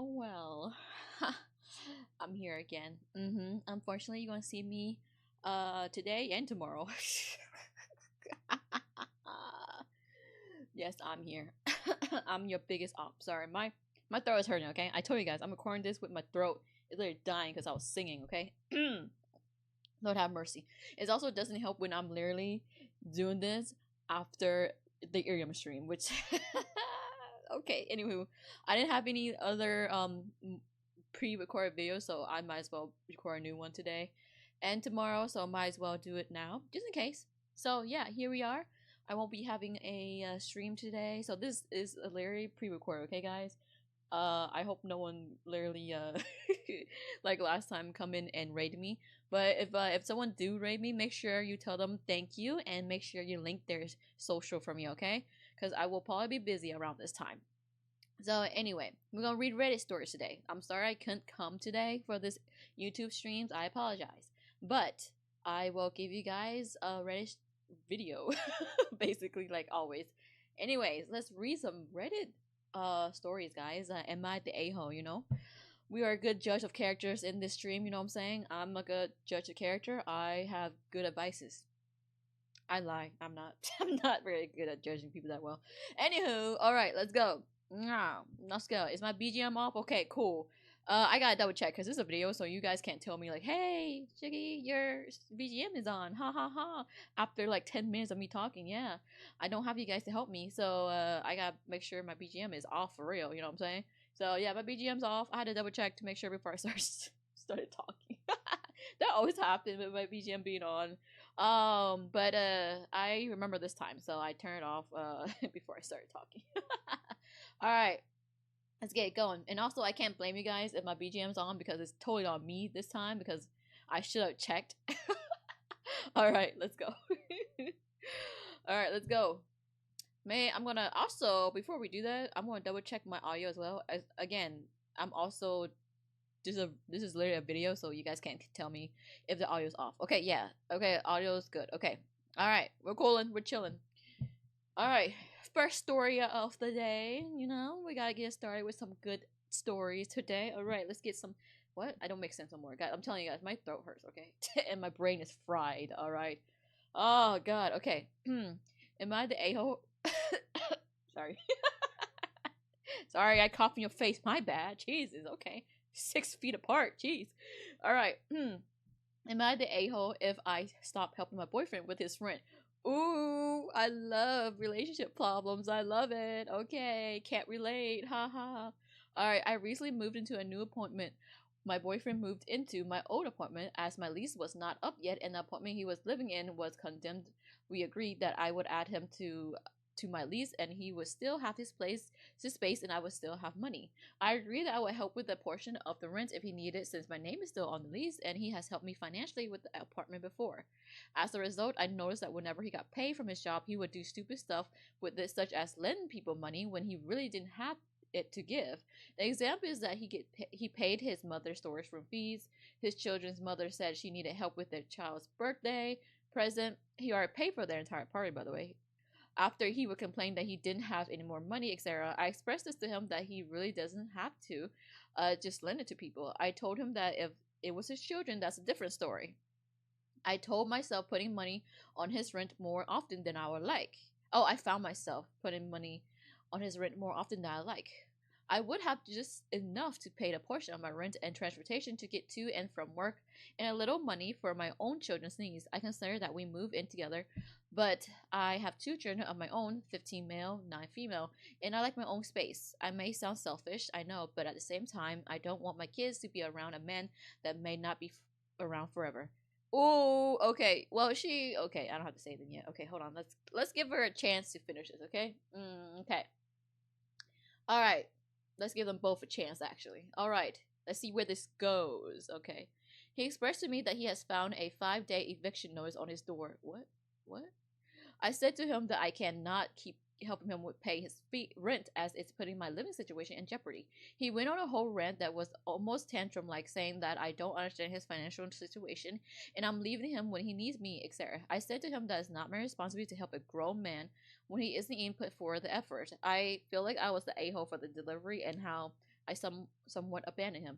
Well. I'm here again. Unfortunately, you're gonna see me today and tomorrow. Yes, I'm here. I'm your biggest op. Sorry, my throat is hurting. Okay, I told you guys I'm recording this with my throat. It's literally dying because I was singing. Okay, Lord have mercy. It also doesn't help when I'm literally doing this after the Irium stream, which okay. Anywho, I didn't have any other pre-recorded videos, so I might as well record a new one today and tomorrow. So I might as well do it now, just in case. So yeah, here we are. I won't be having a stream today, so this is a literally pre-recorded. Okay, guys. I hope no one literally like last time come in and raid me. But if someone do raid me, make sure you tell them thank you and make sure you link their social for me, okay? Because I will probably be busy around this time. So anyway, we're gonna read Reddit stories today. I'm sorry I couldn't come today for this YouTube streams. I apologize, but I will give you guys a Reddit video, basically like always. Anyways, let's read some Reddit stories, guys. Am I the a-hole? We are a good judge of characters in this stream. You know what I'm saying? I'm a good judge of character. I have good advices. I lie. I'm not. I'm not very good at judging people that well. Anywho, all right, let's go. Let's go. Is my BGM off? Okay, cool. I gotta double check because this is a video, so you guys can't tell me like, "Hey, Shiggy, your BGM is on." Ha ha ha. After like 10 minutes of me talking, yeah, I don't have you guys to help me, so I gotta make sure my BGM is off for real. You know what I'm saying? So yeah, my BGM's off. I had to double check to make sure before I started talking. That always happens with my BGM being on. But I remember this time, so I turned it off before I started talking. All right, let's get it going. And also, I can't blame you guys if my BGM's on because it's totally on me this time because I should have checked. All right, let's go. All right, let's go. I'm gonna also before we do that, I'm gonna double check my audio as well. Again, I'm also this is literally a video, so you guys can't tell me if the audio's off. Okay, yeah. Okay, audio's good. Okay. All right, we're cooling. We're chilling. All right, first story of the day. We gotta get started with some good stories today. All right, let's get some. What? I don't make sense anymore, guys. I'm telling you guys, my throat hurts. Okay, and my brain is fried. All right. Oh God. Okay. Am I the a-hole? Sorry. Sorry, I coughed in your face. My bad. Jesus. Okay. 6 feet apart. Jeez. All right. Am I the a-hole if I stop helping my boyfriend with his rent? Ooh, I love relationship problems. I love it. Okay, can't relate. Ha ha. All right, I recently moved into a new apartment. My boyfriend moved into my old apartment as my lease was not up yet and the apartment he was living in was condemned. We agreed that I would add him to my lease and he would still have his space and I would still have money. I agreed that I would help with a portion of the rent if he needed since my name is still on the lease and he has helped me financially with the apartment before. As a result, I noticed that whenever he got paid from his job, he would do stupid stuff with it, such as lend people money when he really didn't have it to give. The example is that he paid his mother's storage room fees. His children's mother said she needed help with their child's birthday present. He already paid for their entire party, by the way. After he would complain that he didn't have any more money, etc., I expressed this to him that he really doesn't have to just lend it to people. I told him that if it was his children, that's a different story. I told myself putting money on his rent more often than I would like. Oh, I found myself putting money on his rent more often than I like. I would have just enough to pay a portion of my rent and transportation to get to and from work and a little money for my own children's needs. I consider that we move in together, but I have 2 children of my own, 15 male, 9 female, and I like my own space. I may sound selfish, I know, but at the same time, I don't want my kids to be around a man that may not be around forever. Oh, okay. Well, okay. I don't have to say anything yet. Okay, hold on. Let's give her a chance to finish this. Okay. Okay. All right. Let's give them both a chance. Actually. All right. Let's see where this goes. Okay. He expressed to me that he has found a 5-day eviction notice on his door. What? I said to him that I cannot keep helping him with pay his fee rent as it's putting my living situation in jeopardy. He went on a whole rant that was almost tantrum like, saying that I don't understand his financial situation and I'm leaving him when he needs me, etc. I said to him that it's not my responsibility to help a grown man when he isn't even put forward the effort. I feel like I was the a-hole for the delivery and how I somewhat abandoned him.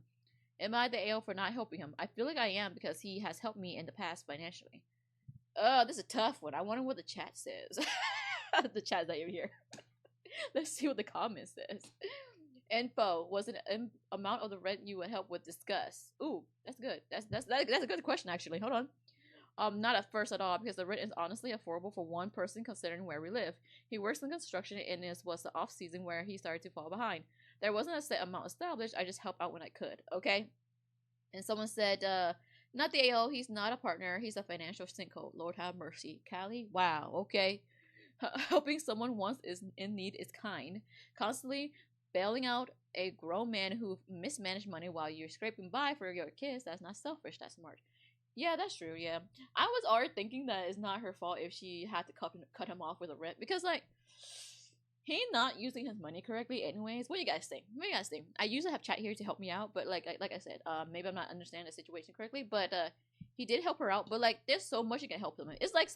Am I the a-hole for not helping him? I feel like I am because he has helped me in the past financially. This is a tough one. I wonder what the chat says. The chat that you're here. Let's see what the comment says. Info was an amount of the rent you would help with discuss. Ooh, that's good. That's a good question actually. Hold on. Not at first at all, because the rent is honestly affordable for one person considering where we live. He works in construction and this was the off season where he started to fall behind. There wasn't a set amount established. I just helped out when I could. Okay. And someone said, not the AO, he's not a partner, he's a financial sinkhole. Lord have mercy. Callie, wow, okay. Helping someone once is in need is kind. Constantly bailing out a grown man who mismanaged money while you're scraping by for your kids, that's not selfish, that's smart. Yeah, that's true, yeah. I was already thinking that it's not her fault if she had to cut him off with a rent, because, like, he not using his money correctly anyways. What do you guys think? I usually have chat here to help me out, but like I said, maybe I'm not understanding the situation correctly, but he did help her out, but like there's so much you can help them. It's like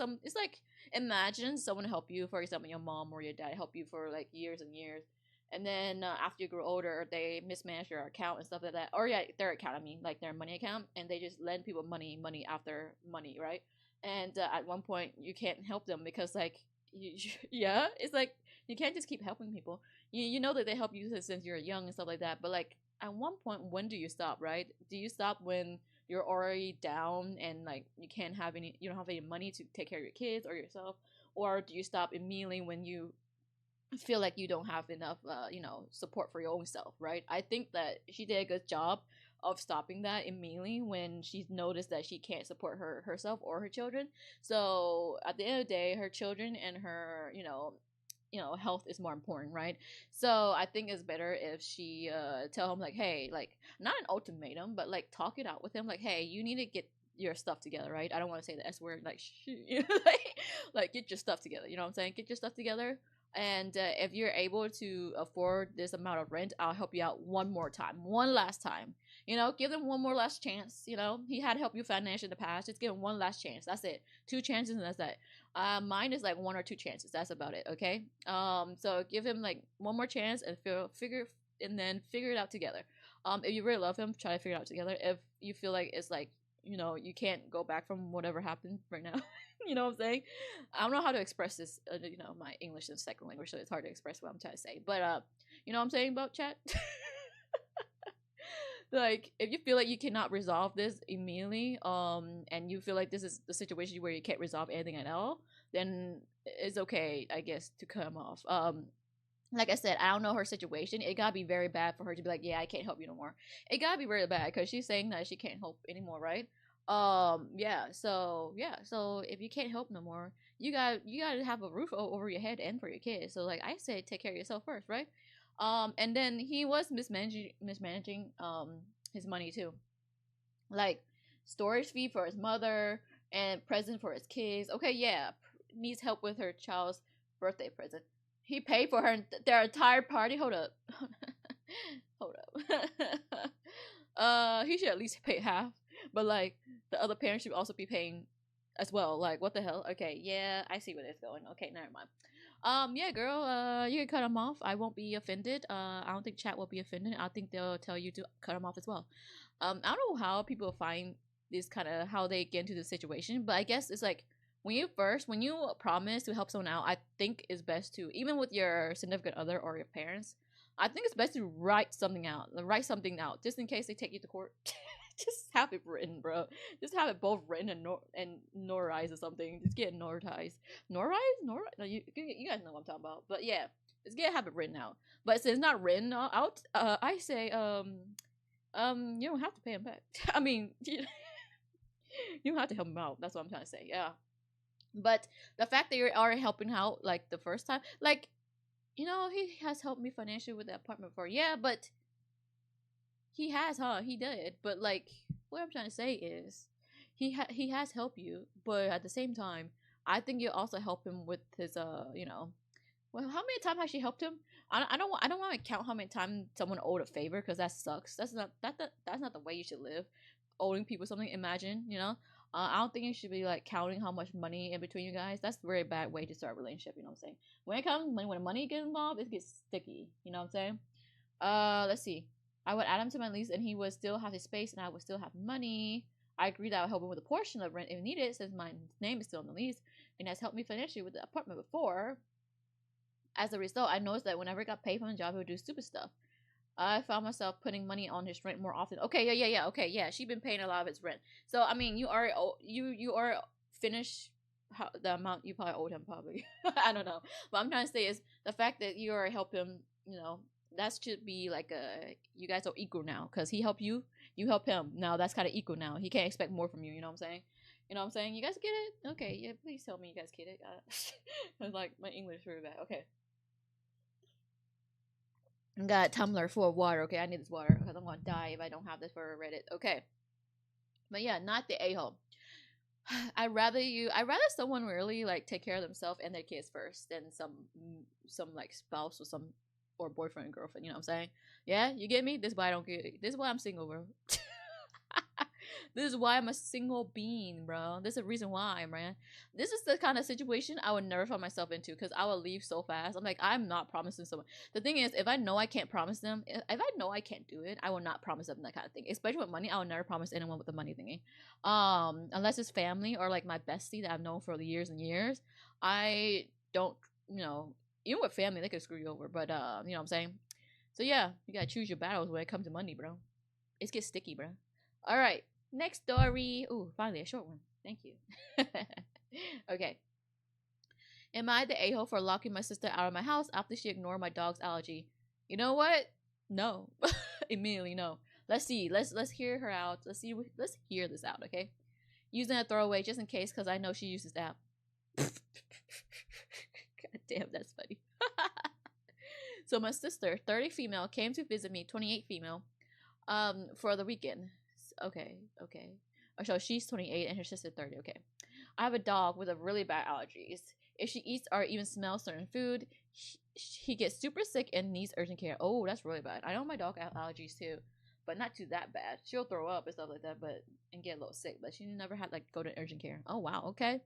imagine someone help you, for example, your mom or your dad help you for like years and years, and then after you grow older, they mismanage your account and stuff like that, or yeah, their account, I mean, like their money account, and they just lend people money after money, right? And at one point you can't help them because like yeah, it's like you can't just keep helping people. You know that they help you since you're young and stuff like that, but like at one point, when do you stop, right? Do you stop when you're already down and like you don't have any money to take care of your kids or yourself, or do you stop immediately when you feel like you don't have enough support for your own self, right? I think that she did a good job of stopping that immediately when she noticed that she can't support herself or her children. So at the end of the day, her children and her health is more important, right? So I think it's better if she tell him like, hey, like, not an ultimatum, but like talk it out with him, like, hey, you need to get your stuff together, right? I don't want to say the S word, like like get your stuff together, you know what I'm saying? Get your stuff together. And if you're able to afford this amount of rent, I'll help you out one last time. Give them one more last chance. He had helped you financially in the past. Just give him one last chance. That's it. 2 chances and that's it. Mine is like 1 or 2 chances. That's about it. Okay. So give him like one more chance and figure it out together. If you really love him, try to figure it out together. If you feel like it's like, you can't go back from whatever happened right now. You know what I'm saying? I don't know how to express this. My English is second language, so it's hard to express what I'm trying to say. But you know what I'm saying about chat? Like, if you feel like you cannot resolve this immediately, and you feel like this is the situation where you can't resolve anything at all, then it's okay, I guess, to cut him off. Like I said, I don't know her situation. It gotta be very bad for her to be like, yeah, I can't help you no more. It gotta be really bad because she's saying that she can't help anymore, right? So if you can't help no more, you gotta have a roof over your head and for your kids. So like I say, take care of yourself first, right? And then he was mismanaging his money too, like storage fee for his mother and present for his kids. Okay, yeah, needs help with her child's birthday present. He paid for their entire party. Hold up. Hold up. He should at least pay half. But like the other parents should also be paying as well. Like, what the hell? Okay, yeah, I see where it's going. Okay, never mind. Yeah, girl, you can cut him off. I won't be offended. I don't think chat will be offended. I think they'll tell you to cut him off as well. I don't know how people find this kind of how they get into the situation, but I guess it's like when you promise to help someone out, I think it's best to, even with your significant other or your parents, I think it's best to write something out, just in case they take you to court. Just have it written, bro. Just have it both written and notarized or something. Just get it notarized. Notarized? No, you guys know what I'm talking about. But yeah, have it written out. But since it's not written out, I say you don't have to pay him back. I mean, you don't have to help him out. That's what I'm trying to say. Yeah. But the fact that you're already helping out like the first time, like, he has helped me financially with the apartment before. Yeah, but he has, he did. But like, what I'm trying to say is, he has helped you, but at the same time, I think you also help him with his Well, how many times has she helped him? I don't want to count how many times someone owed a favor because that sucks. That's not the way you should live. Owing people something. Imagine, you know. I don't think you should be like counting how much money in between you guys. That's a very bad way to start a relationship. You know what I'm saying? When it comes when money gets involved, it gets sticky. You know what I'm saying? Let's see. I would add him to my lease, and he would still have his space, and I would still have money. I agree that I would help him with a portion of rent if needed, since my name is still on the lease, and has helped me financially with the apartment before. As a result, I noticed that whenever I got paid from a job, he would do stupid stuff. I found myself putting money on his rent more often. Okay, yeah. Okay, yeah. She's been paying a lot of his rent. So I mean, you are finished the amount you probably owed him. Probably I don't know. But I'm trying to say is the fact that you are helping him. You know, that should be like a you guys are equal now because he helped you, you help him. Now that's kind of equal now. He can't expect more from you. You know what I'm saying? You know what I'm saying? You guys get it? Okay, yeah. Please tell me you guys get it. It's like my English is really bad. Okay. Got a tumbler full of water. Okay, I need this water because I'm gonna die if I don't have this for Reddit. Okay, but yeah, not the a hole. I'd rather someone really like take care of themselves and their kids first than some like spouse or some or boyfriend and girlfriend. You know what I'm saying? Yeah, you get me? This is why I don't get it. This is why I'm single, bro. This is why I'm a single being, bro. This is the reason why, man. This is the kind of situation I would never find myself into because I would leave so fast. I'm like, I'm not promising someone. The thing is, if I know I can't promise them, if I know I can't do it, I will not promise them that kind of thing. Especially with money, I will never promise anyone with the money thingy. Unless it's family or like my bestie that I've known for the years and years, I don't, you know, even with family, they could screw you over. But you know what I'm saying? So yeah, you gotta choose your battles when it comes to money, bro. It gets sticky, bro. All right. Next story. Ooh, finally a short one. Thank you. Okay. Am I the a-hole for locking my sister out of my house after she ignored my dog's allergy? You know what? No. Immediately no. Let's see. Let's hear her out. Let's hear this out, okay? Using a throwaway just in case because I know she uses that. God damn, that's funny. So my sister, 30 female, came to visit me, 28 female, for the weekend. Okay. So she's 28 and her sister 30. Okay. I have a dog with a really bad allergies. If she eats or even smells certain food, he gets super sick and needs urgent care. Oh, that's really bad. I know my dog has allergies too, but not too that bad. She'll throw up and stuff like that, but and get a little sick. But she never had like go to urgent care. Oh wow. Okay.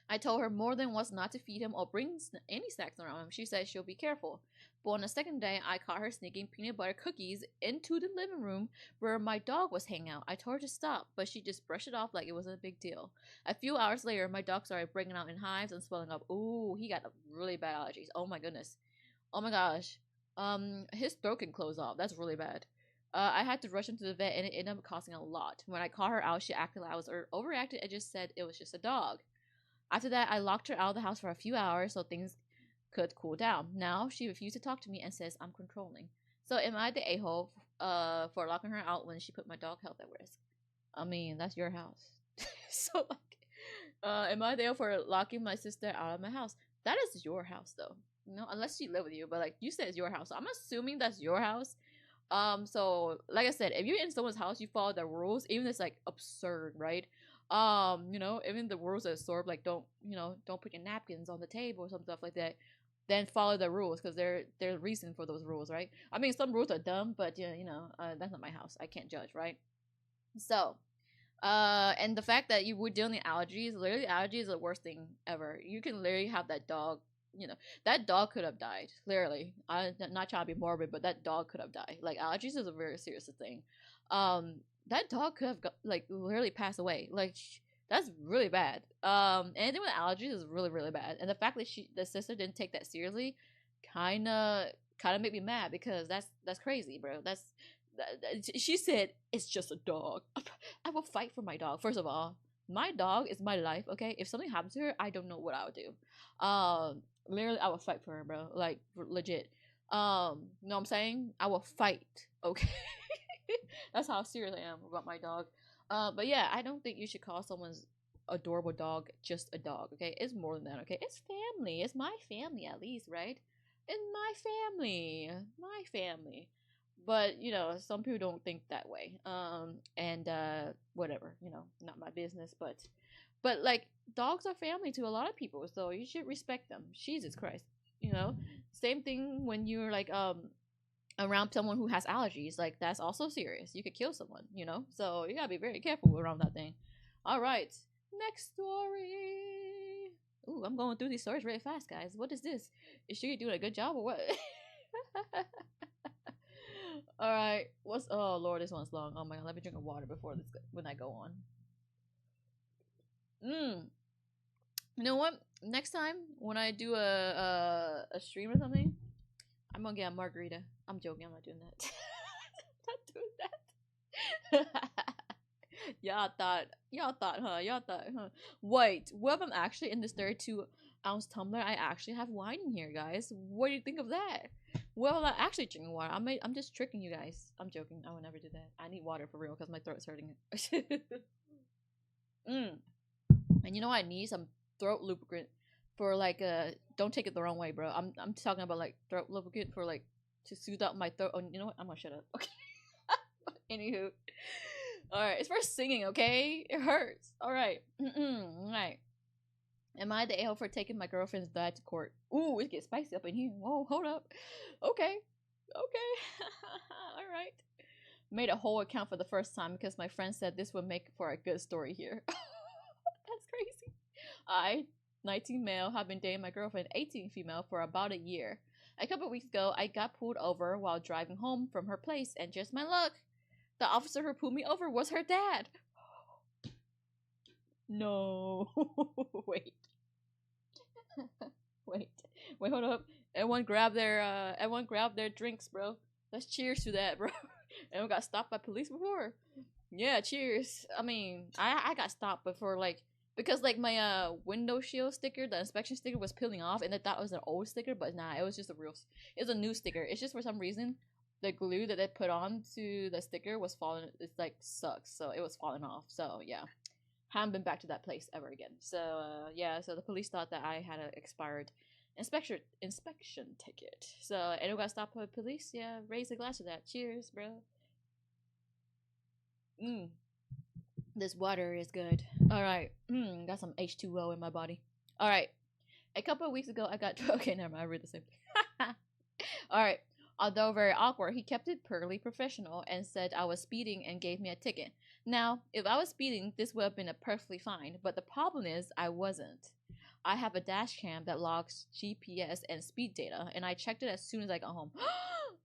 I told her more than once not to feed him or bring any snacks around him. She said she'll be careful. But on the second day, I caught her sneaking peanut butter cookies into the living room where my dog was hanging out. I told her to stop, but she just brushed it off like it wasn't a big deal. A few hours later, my dog started breaking out in hives and swelling up. Ooh, he got really bad allergies. Oh my goodness. Oh my gosh. His throat can close off. That's really bad. I had to rush him to the vet, and it ended up costing a lot. When I called her out, she acted like I was overreacted and just said it was just a dog. After that, I locked her out of the house for a few hours so things could cool down. Now she refused to talk to me and says I'm controlling. So am I the a-hole for locking her out when she put my dog health at risk? I mean, that's your house. So like, am I there for locking my sister out of my house? That is your house though. No, unless she live with you, but like you said it's your house. So I'm assuming that's your house. So like I said, if you're in someone's house, you follow the rules, even if it's like absurd, right? You know, even the rules are sort of like don't put your napkins on the table or some stuff like that. Then follow the rules because there's a reason for those rules, right? I mean, some rules are dumb, but yeah, that's not my house. I can't judge, right? So, and the fact that you were dealing with allergies, literally allergies is the worst thing ever. You can literally have that dog. That dog could have died. Literally, I'm not trying to be morbid, but that dog could have died. Like allergies is a very serious thing. That dog could have like literally passed away. Like that's really bad. Anything with allergies is really really bad. And the fact that the sister didn't take that seriously, kind of made me mad because that's crazy, bro. She said it's just a dog. I will fight for my dog. First of all, my dog is my life. Okay, if something happens to her, I don't know what I would do. Literally, I will fight for her, bro. Like legit. You know what I'm saying? I will fight. Okay. That's how serious I am about my dog. But yeah, I don't think you should call someone's adorable dog just a dog. Okay, it's more than that. Okay, it's family. It's my family at least, right? It's my family. But some people don't think that way. And whatever. Not my business. But But like dogs are family to a lot of people, so you should respect them. Jesus Christ. You know? Same thing when you're like around someone who has allergies. Like that's also serious. You could kill someone, you know? So you gotta be very careful around that thing. Alright. Next story. Ooh, I'm going through these stories really fast, guys. What is this? Is she doing a good job or what? Alright. What's oh Lord, this one's long. Oh my god, let me drink a water before this when I go on. You know what? Next time when I do a stream or something, I'm gonna get a margarita. I'm joking. I'm not doing that. I'm not doing that. Y'all thought, huh? Wait, what if I'm actually in this 32-ounce tumbler? I actually have wine in here, guys. What do you think of that? Well, I'm actually drinking water. I'm just tricking you guys. I'm joking. I would never do that. I need water for real because my throat's hurting. And you know what I need? Some throat lubricant for like don't take it the wrong way, bro. I'm talking about like throat lubricant for like to soothe out my throat. Oh, you know what? I'm gonna shut up. Okay. Anywho, all right. It's for singing, okay? It hurts. All right. All right. Am I the a-hole for taking my girlfriend's dad to court? Ooh, it gets spicy up in here. Whoa, hold up. Okay. All right. Made a whole account for the first time because my friend said this would make for a good story here. That's crazy. I, 19 male, have been dating my girlfriend, 18 female, for about a year. A couple of weeks ago, I got pulled over while driving home from her place, and just my luck, the officer who pulled me over was her dad. No. Wait. Wait, hold up. Everyone grab their drinks, bro. Let's cheers to that, bro. Everyone got stopped by police before. Yeah, cheers. I mean, I got stopped before, like, because like my window shield sticker, the inspection sticker was peeling off, and I thought it was an old sticker, but nah, it was just it's a new sticker. It's just for some reason the glue that they put on to the sticker was falling. It's like sucks, so it was falling off. So yeah, haven't been back to that place ever again. So yeah, so the police thought that I had an expired inspection ticket. So anyone got stopped by police? Yeah, raise a glass of that. Cheers, bro. This water is good. All right. Got some H2O in my body. All right. A couple of weeks ago, I got okay. Never mind. I read the same thing. All right. Although very awkward, he kept it purely professional and said I was speeding and gave me a ticket. Now, if I was speeding, this would have been a perfectly fine. But the problem is, I wasn't. I have a dash cam that logs GPS and speed data, and I checked it as soon as I got home.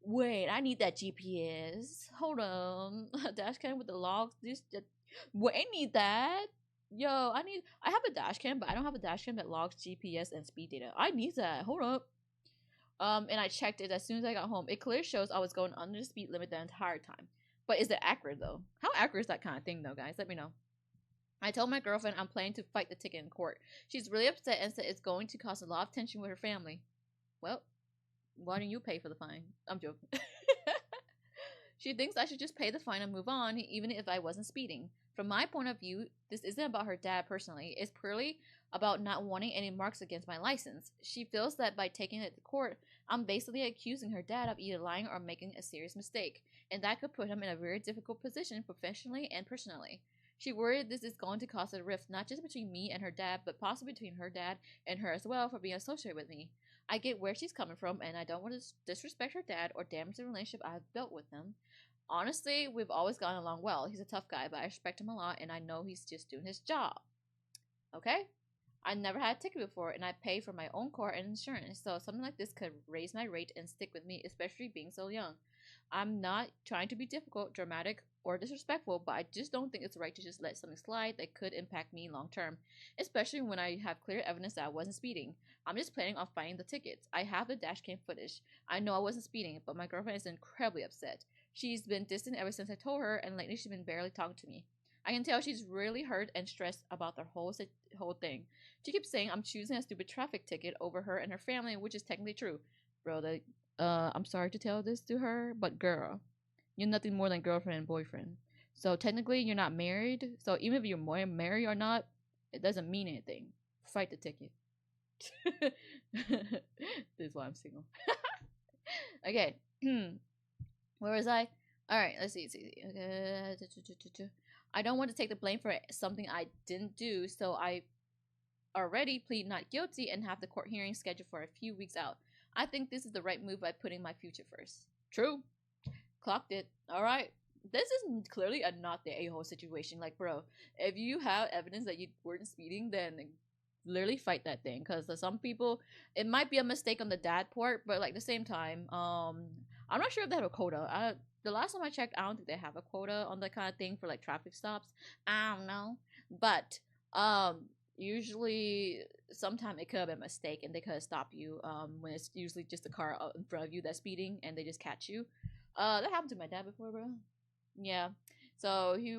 Wait, I need that GPS. Hold on, a dash cam with the logs. Wait, I need that. Yo, I have a dash cam, but I don't have a dash cam that logs GPS and speed data. I need that. Hold up. And I checked it as soon as I got home. It clearly shows I was going under the speed limit the entire time. But is it accurate though? How accurate is that kind of thing though, guys? Let me know. I told my girlfriend I'm planning to fight the ticket in court. She's really upset and said it's going to cause a lot of tension with her family. Well, why don't you pay for the fine? I'm joking. She thinks I should just pay the fine and move on, even if I wasn't speeding. From my point of view, this isn't about her dad personally. It's purely about not wanting any marks against my license. She feels that by taking it to court, I'm basically accusing her dad of either lying or making a serious mistake, and that could put him in a very difficult position professionally and personally. She worried this is going to cause a rift not just between me and her dad, but possibly between her dad and her as well for being associated with me. I get where she's coming from, and I don't want to disrespect her dad or damage the relationship I have built with him. Honestly, we've always gotten along well. He's a tough guy, but I respect him a lot, and I know he's just doing his job. Okay? I never had a ticket before, and I pay for my own car and insurance, so something like this could raise my rate and stick with me, especially being so young. I'm not trying to be difficult, dramatic, or disrespectful, but I just don't think it's right to just let something slide that could impact me long term, especially when I have clear evidence that I wasn't speeding. I'm just planning on finding the tickets. I have the dashcam footage. I know I wasn't speeding, but my girlfriend is incredibly upset. She's been distant ever since I told her, and lately she's been barely talking to me. I can tell she's really hurt and stressed about the whole thing. She keeps saying I'm choosing a stupid traffic ticket over her and her family, which is technically true. Bro, I'm sorry to tell this to her, but girl, you're nothing more than girlfriend and boyfriend. So technically, you're not married. So even if you're married or not, it doesn't mean anything. Fight the ticket. This is why I'm single. Okay. Where was I? All right, let's see. I don't want to take the blame for something I didn't do, so I already plead not guilty and have the court hearing scheduled for a few weeks out. I think this is the right move by putting my future first. True. Clocked it. All right. This is clearly a not the a-hole situation. Like, bro, if you have evidence that you weren't speeding, then literally fight that thing. Because some people, it might be a mistake on the dad part, but like the same time, I'm not sure if they have a quota. The last time I checked, I don't think they have a quota on that kind of thing for like traffic stops. I don't know, but usually sometime it could have been a mistake and they could have stopped you when it's usually just a car out in front of you that's speeding and they just catch you. That happened to my dad before, bro. Yeah. So he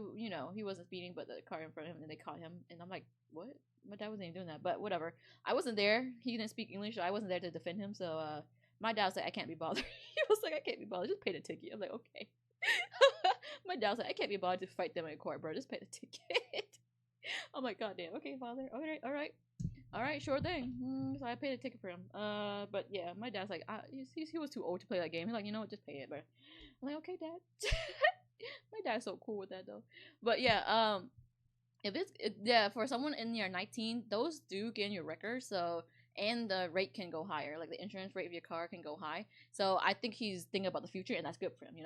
wasn't speeding, but the car in front of him, and they caught him. And I'm like, what? My dad wasn't even doing that. But whatever. I wasn't there. He didn't speak English. So I wasn't there to defend him. So my dad was like, I can't be bothered. He was like, I can't be bothered. Just pay the ticket. I'm like, okay. My dad was like, I can't be bothered to fight them in court, bro. Just pay the ticket. I'm like, God damn. Okay, father. All right, sure thing. So I paid a ticket for him. But yeah, my dad's like, he was too old to play that game. He's like, you know what, just pay it, bro. I'm like, okay, dad. My dad's so cool with that though. But yeah, yeah, for someone in your 19, those do get in your record. So and the rate can go higher, like the insurance rate of your car can go high. So I think he's thinking about the future, and that's good for him. You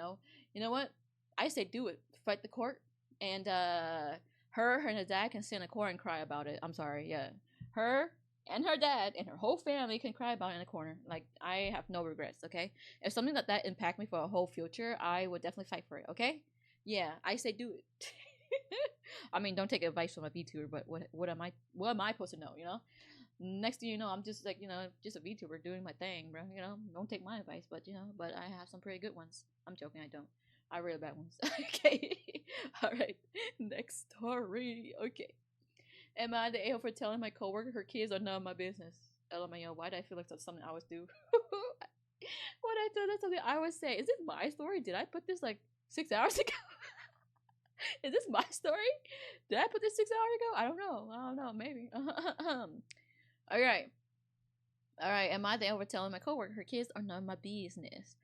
know what? I say do it, fight the court, and her and her dad can sit in a corner and cry about it. I'm sorry, yeah, her and her dad and her whole family can cry about it in a corner. Like, I have no regrets. Okay, if something that impact me for a whole future, I would definitely fight for it. Okay, yeah, I say do it. I mean, don't take advice from a VTuber, but what am I supposed to know? Next thing you know, I'm just like, just a VTuber doing my thing, bro. Don't take my advice, but but I have some pretty good ones. I'm joking, I don't. I really bad ones. Okay. All right. Next story. Okay. Am I the a-hole for telling my coworker her kids are none of my business? LMAO. Why do I feel like that's something I always do? What I do, that's something I always say. Is it my story? Did I put this like 6 hours ago? Is this my story? Did I put this 6 hours ago? I don't know. Maybe. All right. Am I the a-hole for telling my coworker her kids are none of my business?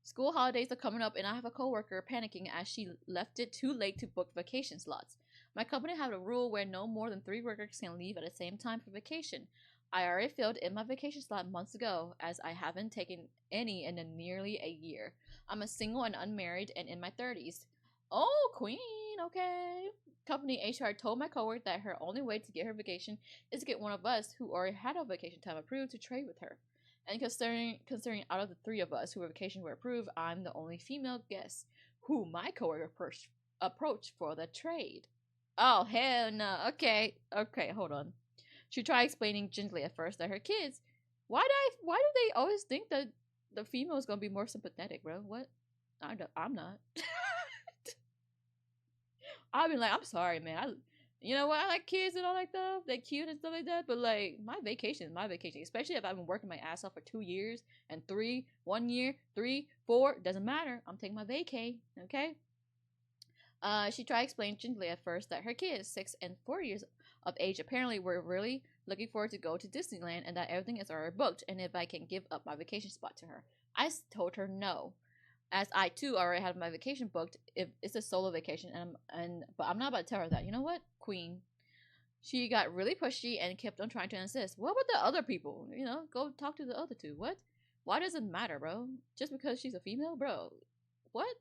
School holidays are coming up, and I have a coworker panicking as she left it too late to book vacation slots. My company had a rule where no more than 3 workers can leave at the same time for vacation. I already filled in my vacation slot months ago, as I haven't taken any in nearly a year. I'm a single and unmarried and in my 30s. Oh, queen, okay. Company HR told my coworker that her only way to get her vacation is to get one of us who already had our vacation time approved to trade with her. And considering out of the 3 of us who vacation were approved, I'm the only female guest who my coworker approached for the trade. Oh, hell no. Okay, hold on. She tried explaining gently at first that her kids. Why do they always think that the female is gonna be more sympathetic, bro? What? I'm not. I've been like, I'm sorry, man. You know what? I like kids and all that stuff. They're cute and stuff like that. But like, my vacation is my vacation. Especially if I've been working my ass off for 2 years and 1 year, 3, 4. Doesn't matter. I'm taking my vacay. Okay. She tried explaining gently at first that her kids, 6 and 4 years of age, apparently were really looking forward to go to Disneyland and that everything is already booked. And if I can give up my vacation spot to her, I told her no, as I too already had my vacation booked. If it's a solo vacation, but I'm not about to tell her that. You know what, queen? She got really pushy and kept on trying to insist. What about the other people? Go talk to the other 2. What? Why does it matter, bro? Just because she's a female, bro? What?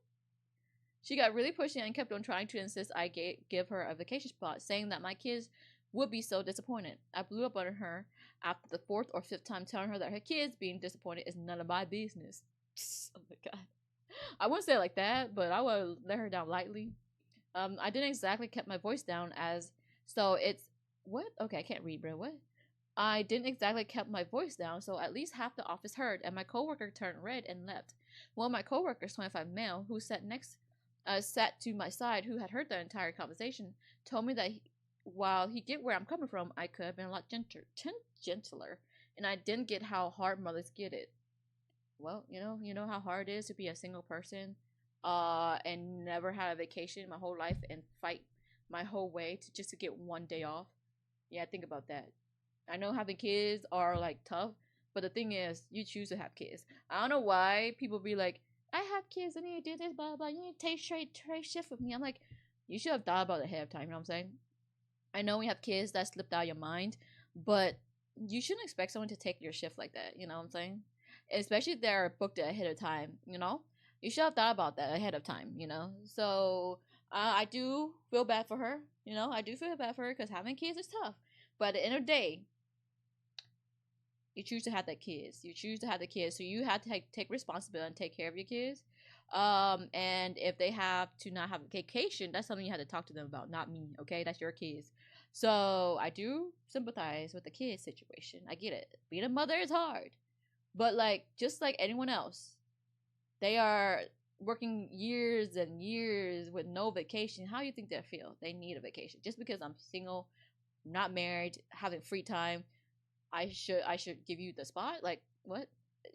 She got really pushy and kept on trying to insist I give her a vacation spot, saying that my kids would be so disappointed. I blew up on her after the 4th or 5th time telling her that her kids being disappointed is none of my business. Oh my god. I wouldn't say it like that, but I would let her down lightly. I didn't exactly keep my voice down so it's what? Okay, I can't read, bro. What? I didn't exactly keep my voice down, so at least half the office heard, and my coworker turned red and left. One of my coworkers, 25 male, who sat to my side, who had heard the entire conversation, told me that while he get where I'm coming from, I could have been a lot gentler, and I didn't get how hard mothers get it. Well, you know how hard it is to be a single person, and never had a vacation my whole life and fight my whole way to get 1 day off. Yeah, think about that. I know having kids are like tough, but the thing is, you choose to have kids. I don't know why people be like, I have kids, I need to do this, blah blah. You need to take trade shift with me. I'm like, you should have thought about it ahead of time. You know what I'm saying? I know we have kids that slipped out of your mind, but you shouldn't expect someone to take your shift like that. You know what I'm saying? Especially if they're booked ahead of time. You know, you should have thought about that ahead of time. You know, so I do feel bad for her. You know, I do feel bad for her because having kids is tough. But at the end of the day, you choose to have that kids. You choose to have the kids, so you have to take responsibility and take care of your kids. And if they have to not have a vacation, that's something you have to talk to them about, not me. Okay, that's your kids. So I do sympathize with the kids situation. I get it. Being a mother is hard, but like just like anyone else, they are working years and years with no vacation. How do you think they feel? They need a vacation. Just because I'm single, not married, having free time, I should give you the spot? Like what?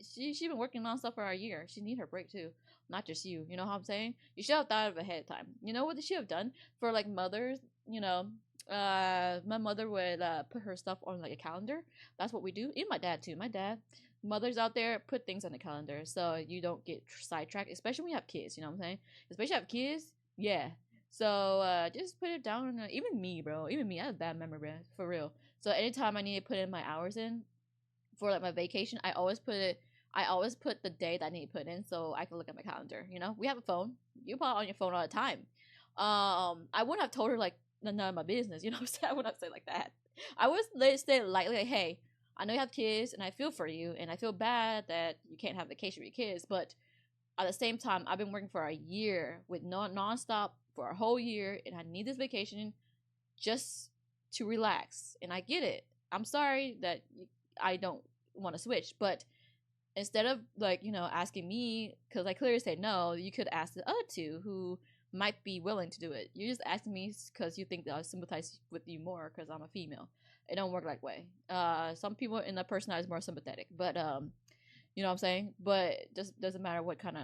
She been working on stuff for a year. She need her break too, not just you. You know what I'm saying? You should have thought of it ahead of time. You know what she have done for like mothers? You know, my mother would put her stuff on like a calendar. That's what we do. Even my dad too. My dad, mothers out there, put things on the calendar so you don't get sidetracked. Especially when you have kids. You know what I'm saying? Especially have kids. Yeah. So just put it down. Even me, bro. Even me, I have bad memory, bro, for real. So anytime I need to put in my hours in for like my vacation, I always put the day that I need to put in so I can look at my calendar. You know, we have a phone. You put it on your phone all the time. I wouldn't have told her like none of my business. You know what I'm saying? I wouldn't have said like that. I would say lightly like, hey, I know you have kids and I feel for you and I feel bad that you can't have vacation with your kids, but at the same time, I've been working for a year with nonstop for a whole year, and I need this vacation just to relax. And I get it. I'm sorry that I don't want to switch, but instead of like asking me, because I clearly said no, you could ask the other two who might be willing to do it. You're just asking me because you think that I sympathize with you more because I'm a female. It don't work that way. Some people in the personality is more sympathetic, but you know what I'm saying? But just doesn't matter what kind of,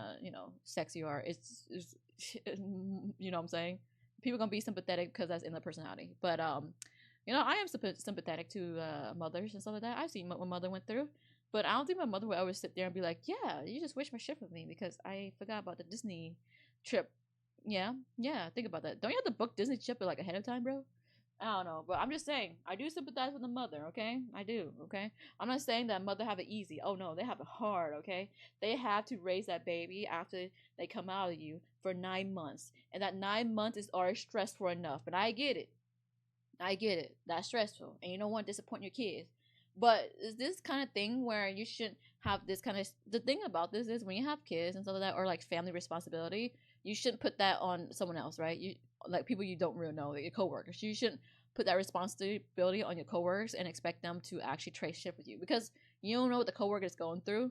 sex you are. It's you know what I'm saying? People gonna be sympathetic because that's in the personality. But I am sympathetic to mothers and stuff like that. I've seen what my mother went through, but I don't think my mother would always sit there and be like, "Yeah, you just switched my shift with me because I forgot about the Disney trip." Yeah, yeah. Think about that. Don't you have to book Disney trip like ahead of time, bro? I don't know, but I'm just saying I do sympathize with the mother. Okay, I do. Okay, I'm not saying that mother have it easy. Oh no, they have it hard. Okay, they have to raise that baby after they come out of you for 9 months, and that 9 months is already stressful enough. But I get it. I get it. That's stressful, and you don't want to disappoint your kids. But is this kind of thing where you shouldn't have this kind of? The thing about this is when you have kids and stuff like that, or like family responsibility, you shouldn't put that on someone else, right? You like people you don't really know, like your coworkers. You shouldn't put that responsibility on your coworkers and expect them to actually trace shit with you because you don't know what the coworker is going through.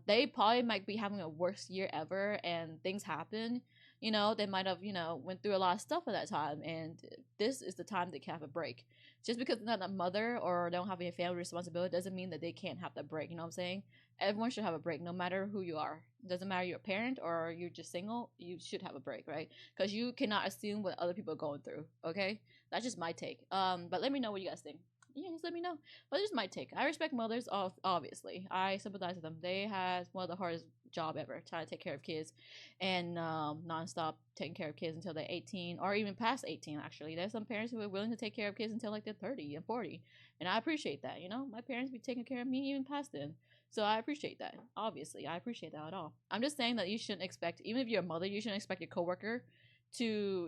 They probably might be having a worst year ever, and things happen. They might have went through a lot of stuff at that time, and this is the time they can have a break. Just because they're not a mother or they don't have any family responsibility doesn't mean that they can't have that break. You know what I'm saying? Everyone should have a break, no matter who you are. It doesn't matter you're a parent or you're just single. You should have a break, right? Because you cannot assume what other people are going through. Okay, that's just my take. But let me know what you guys think. Yeah, just let me know. But it's my take. I respect mothers, obviously. I sympathize with them. They has one of the hardest job ever, trying to take care of kids and nonstop taking care of kids until they're 18 or even past 18. Actually, there's some parents who are willing to take care of kids until like they're 30 and 40, and I appreciate that. My parents be taking care of me even past then, so I appreciate that. Obviously, I appreciate that at all. I'm just saying that you shouldn't expect, even if you're a mother, you shouldn't expect your coworker to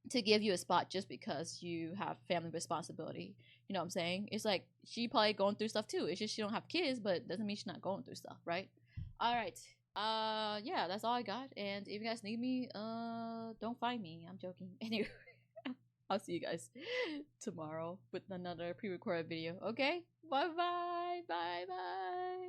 to give you a spot just because you have family responsibility. You know what I'm saying? It's like she probably going through stuff too. It's just she don't have kids, but doesn't mean she's not going through stuff, right? All right. Yeah, that's all I got. And if you guys need me, don't find me. I'm joking. Anyway, I'll see you guys tomorrow with another pre-recorded video. Okay? Bye bye. Bye bye.